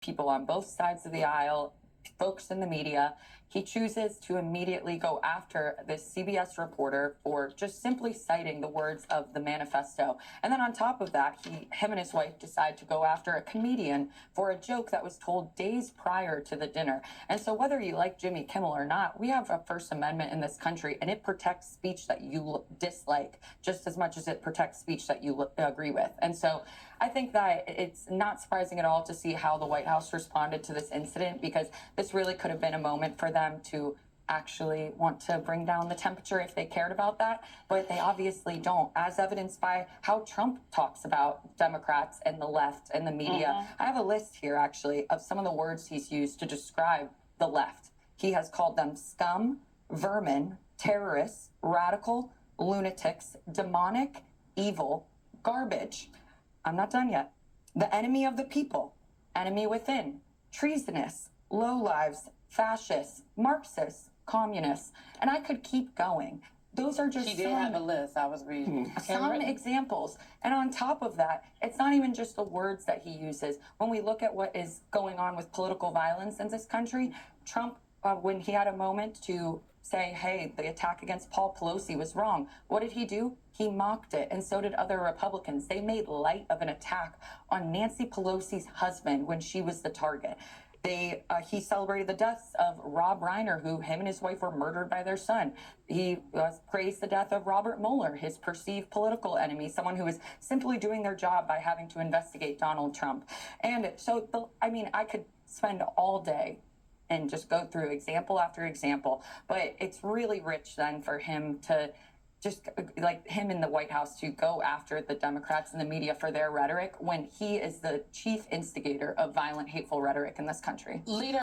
people on both sides of the aisle, folks in the media. He chooses to immediately go after this CBS reporter for just simply citing the words of the manifesto. And then on top of that, him and his wife decide to go after a comedian for a joke that was told days prior to the dinner. And so whether you like Jimmy Kimmel or not, we have a First Amendment in this country, and it protects speech that you dislike just as much as it protects speech that you agree with. And so I think that it's not surprising at all to see how the White House responded to this incident, because this really could have been a moment for them to actually want to bring down the temperature if they cared about that, but they obviously don't, as evidenced by how Trump talks about Democrats and the left and the media. I have a list here, actually, of some of the words he's used to describe the left. He has called them scum, vermin, terrorists, radical, lunatics, demonic, evil, garbage. I'm not done yet. The enemy of the people, enemy within, treasonous, lowlives, fascists, Marxists, communists, and I could keep going. Those are just She did have a list I was reading. Some examples. And on top of that, it's not even just the words that he uses. When we look at what is going on with political violence in this country, Trump, when he had a moment to say, hey, the attack against Paul Pelosi was wrong, what did he do? He mocked it, and so did other Republicans. They made light of an attack on Nancy Pelosi's husband when she was the target. He celebrated the deaths of Rob Reiner, who him and his wife were murdered by their son. He praised the death of Robert Mueller, his perceived political enemy, someone who was simply doing their job by having to investigate Donald Trump. And so, I could spend all day and just go through example after example, but it's really rich then for him to just like him in the White House to go after the Democrats and the media for their rhetoric when he is the chief instigator of violent, hateful rhetoric in this country.